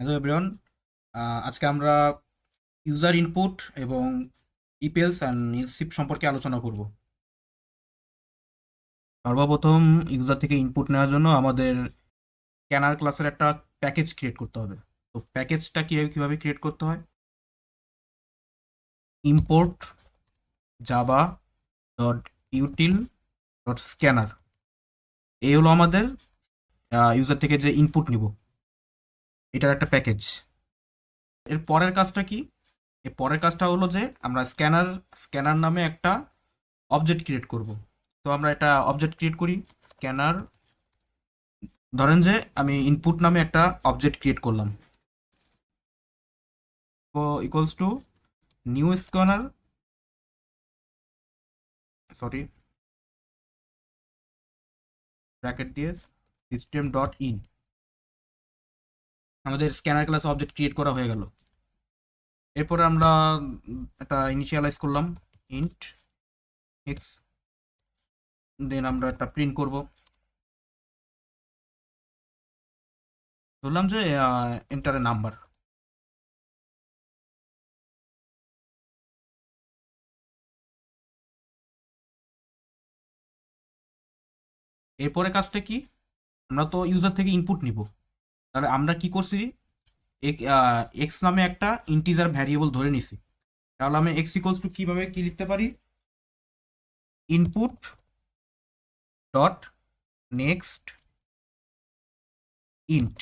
Hello everyone. আজকে আমরা user input এবং ইপিএলস অ্যান্ড নিউজশিপ সম্পর্কে আলোচনা করব। সর্বপ্রথম ইউজার থেকে ইনপুট নেওয়ার জন্য আমাদের স্ক্যানার ক্লাসের একটা প্যাকেজ ক্রিয়েট করতে হবে। তো প্যাকেজটা কীভাবে ক্রিয়েট করতে হয়? Import Java dot util dot scanner, এই হলো আমাদের ইউজার থেকে যে ইনপুট নিব এটার একটা প্যাকেজ। এর পরের কাজটা কি? এর পরের কাজটা হলো যে আমরা স্ক্যানার স্ক্যানার নামে একটা অবজেক্ট ক্রিয়েট করব। তো আমরা একটা অবজেক্ট ক্রিয়েট করি স্ক্যানার। ধরেন যে আমি ইনপুট নামে একটা অবজেক্ট ক্রিয়েট করলাম, equals to new scanner, sorry bracket দিয়ে সিস্টেম ডট ইন। আমাদের স্ক্যানার ক্লাস অবজেক্ট ক্রিয়েট করা হয়ে গেল। এরপরে আমরা একটা ইনিশিয়ালাইজ করলাম ইন্ট এক্স, দেন আমরা একটা প্রিন্ট করব। ধরলাম যে এন্টার এ নাম্বার। এরপরে কাজটা কি? আমরা তো ইউজার থেকে ইনপুট নিব, তাহলে আমরা কি করছি, এক্স নামে একটা ইন্টিজার ভ্যারিয়েবল ধরে নিছি। তাহলে আমি এক্স ইকুয়ালস টু কীভাবে কি লিখতে পারি? Input dot next int.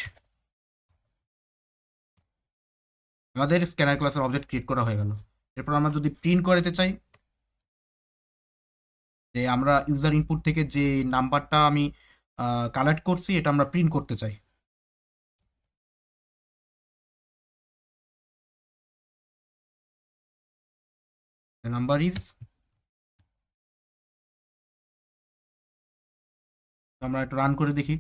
আমাদের স্ক্যানার ক্লাসের অবজেক্ট ক্রিয়েট করা হয়ে গেল। এরপর আমরা যদি প্রিন্ট করতে চাই যে আমরা ইউজার ইনপুট থেকে যে নাম্বারটা আমি কালেক্ট করছি এটা আমরা প্রিন্ট করতে চাই, নাম্বার ইজ, আমরা একটু রান করে দেখি।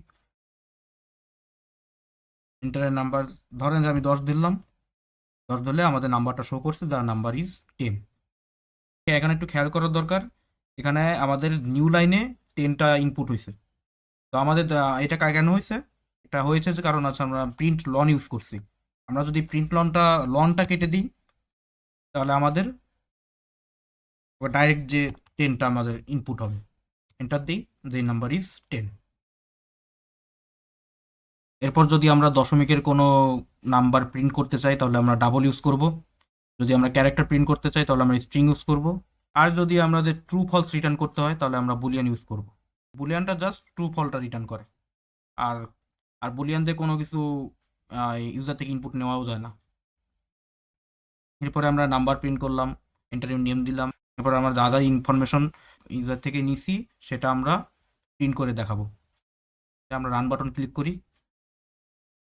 এন্টারের নাম্বার, ধরেন যে আমি 10 দিলাম, 10 ধরলে আমাদের নাম্বারটা শো করছে, যার নাম্বার ইজ 10। এখানে একটু খেয়াল করার দরকার, এখানে আমাদের নিউ লাইনে 10টা ইনপুট হয়েছে। তো আমাদের এটা কেন হয়েছে? এটা হয়েছে যে কারণ আছে আমরা প্রিন্ট লন ইউজ করছি। আমরা যদি প্রিন্ট লনটা কেটে দিই তাহলে আমাদের ডাইরেক্ট যে 10টা আমাদের ইনপুট হবে। এন্টার দিই, যে নাম্বার ইজ 10। এরপর যদি আমরা দশমিকের কোনো নাম্বার প্রিন্ট করতে চাই তাহলে আমরা ডাবল ইউজ করব। যদি আমরা ক্যারেক্টার প্রিন্ট করতে চাই তাহলে আমরা স্ট্রিং ইউজ করব। আর যদি আমাদের ট্রু ফলস রিটার্ন করতে হয় তাহলে আমরা বুলিয়ান ইউজ করব। বুলিয়ানটা জাস্ট ট্রু ফলটা রিটার্ন করে। আর আর বুলিয়ান দিয়ে কোনো কিছু ইউজার থেকে ইনপুট নেওয়াও যায় না। এরপরে আমরা নাম্বার প্রিন্ট করলাম, ইন্টারভিউ নেম দিলাম। এরপর আমরা যা যা ইনফরমেশন ইউজার থেকে নিছি সেটা আমরা প্রিন্ট করে দেখাবো। আমরা রান বাটন ক্লিক করি,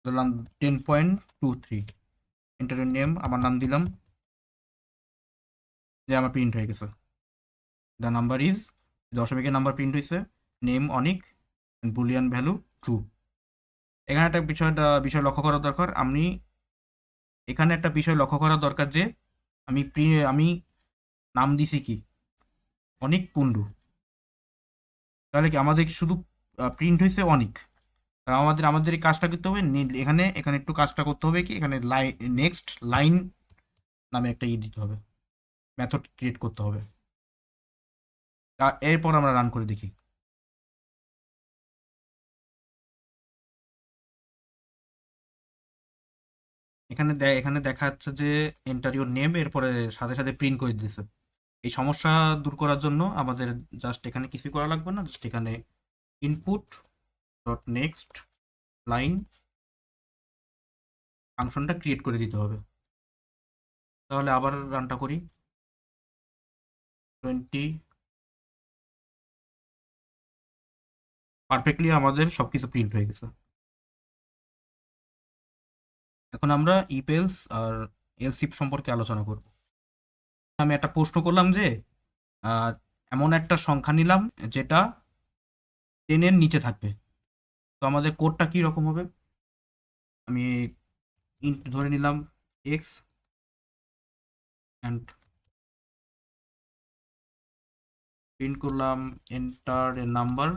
ধরলাম 10.23, ইন্টারভিউ নেম আমার নাম দিলাম, যে আমার প্রিন্ট হয়ে গেছে। দ্য নাম্বার ইজ, দশমিকের নাম্বার প্রিন্ট হয়েছে, নেম অনিক, বুলিয়ান ভ্যালু ট্রু। এখানে একটা বিষয় লক্ষ্য করা দরকার, এখানে একটা বিষয় লক্ষ্য করা দরকার যে আমি নাম দিছি কি অনিক কুন্ডু, তাহলে কি আমাদের শুধু প্রিন্ট হয়েছে অনিক। আর আমাদের এই কাজটা করতে হবে, এখানে এখানে একটু কাজটা করতে হবে কি, এখানে নেক্সট লাইন নামে একটা দিতে হবে, মেথড ক্রিয়েট করতে হবে। এরপর আমরা রান করে দেখি। এখানে দেখা যাচ্ছে যে এন্টার ইউর নেম, এরপরে সাথে সাথে প্রিন্ট করে দিতেছে। এই সমস্যা দূর করার জন্য আমাদের জাস্ট এখানে কিছু করা লাগবে না, জাস্ট এখানে ইনপুট ডট নেক্সট লাইন ফাংশনটা ক্রিয়েট করে দিতে হবে। তাহলে আবার রানটা করি, 20, পারফেক্টলি আমাদের সবকিছু প্রিন্ট হয়ে গেছে। এখন আমরা ইপেলস আর এলসিপ সম্পর্কে আলোচনা করব। আমি একটা প্রশ্ন করলাম যে আহ, এমন একটা সংখ্যা নিলাম যেটা 10-এর নিচে থাকবে। তো আমাদের কোডটা কি রকম হবে? আমি ইন্ট ধরে নিলাম এক্স অ্যান্ড প্রিন্ট করলাম এন্টার এ নাম্বার।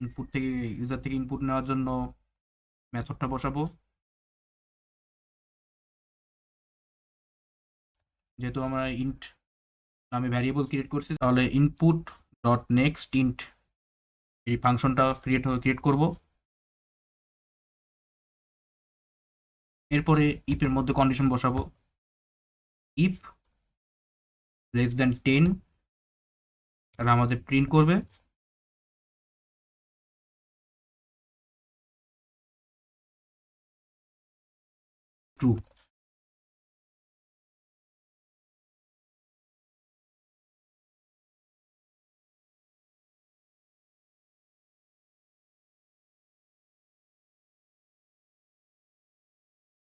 ইনপুট থেকে ইউজার থেকে ইনপুট নেওয়ার জন্য মেথডটা বসাবো। যেহেতু আমরা ইন্ট নামে ভ্যারিয়েবল ক্রিয়েট করছি, তাহলে ইনপুট ডট নেক্সট ইন্ট এই ফাংশনটা ক্রিয়েট করব। এরপরে ইফের মধ্যে কন্ডিশন বসাবো, ইফ লেস দেন 10, তাহলে আমাদের প্রিন্ট করবে ট্রু।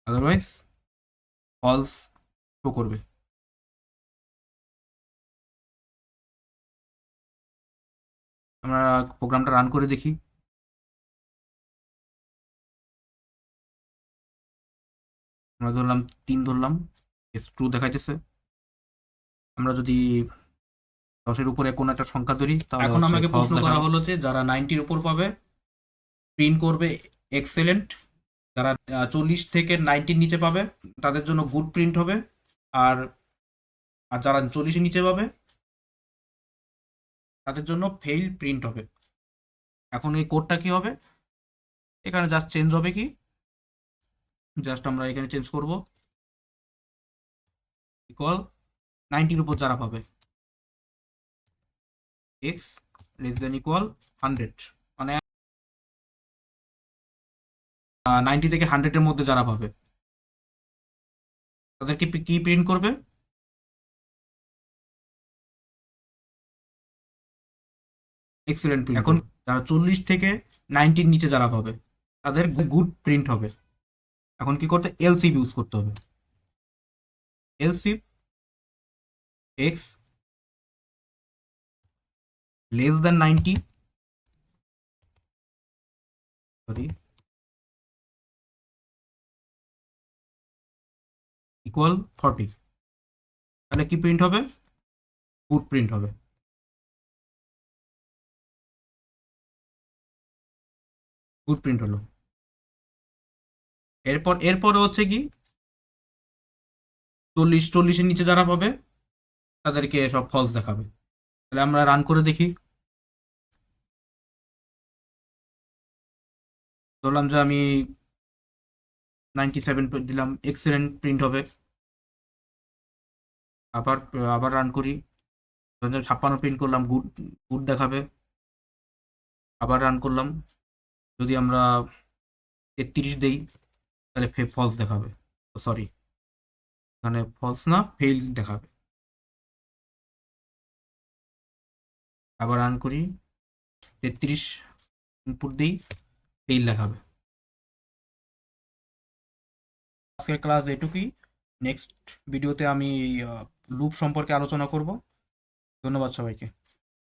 আদারওয়াইজ ফলস শো করবে। আমরা প্রোগ্রামটা রান করে দেখি। আমরা ধরলাম 3 ধরলাম, ট্রু দেখাইতেছে। আমরা যদি 10-এর উপরে কোনো একটা সংখ্যা ধরি, তাহলে এখন আমাকে প্রশ্ন করা হলো যে যারা 90-র উপর পাবে প্রিন্ট করবে এক্সেলেন্ট, যারা 40 থেকে 90-র নিচে পাবে তাদের জন্য গুড প্রিন্ট হবে, আর আর যারা 40-এর নিচে পাবে তাদের জন্য ফেইল প্রিন্ট হবে। এখন এই কোডটা কি হবে, এখানে জাস্ট চেঞ্জ হবে কি, জাস্ট আমরা এখানে চেঞ্জ করব ইকুয়াল 90-র উপর যারা পাবে এক্স লেস দেন ইকুয়াল 100, মানে 90 থেকে 100-এর মধ্যে যারা পাবে তাদেরকে কি প্রিন্ট করবে, এক্সেলেন্ট প্রিন্ট। এখন যারা 40 থেকে 90-র নিচে যারা পাবে তাদের গুড প্রিন্ট হবে। এখন কি করতে, এলসিফ ইউজ করতে হবে, else if x less than 90, sorry equal 40, তাহলে কি প্রিন্ট হবে, গুড প্রিন্ট হবে। গুড প্রিন্ট হলো। এরপরে হচ্ছে কি 40-এর নিচে যারা পাবে তাদেরকে সব ফলস দেখাবে। তাহলে আমরা রান করে দেখি। ধরলাম যে আমি 97 দিলাম, এক্সেলেন্ট প্রিন্ট হবে। আবার আবার রান করি, 56 প্রিন্ট করলাম, গুড গুড দেখাবে। আবার রান করলাম, যদি আমরা 33 দেই তাহলে ফলস দেখাবে, সরি এখানে ফলস না ফেইল দেখাবে। আবার রান করি, 33 ইনপুট দিই, ফেইল দেখাবে। আজকের ক্লাস এটুকুই। নেক্সট ভিডিওতে আমি লুপ সম্পর্কে আলোচনা করব। ধন্যবাদ সবাইকে।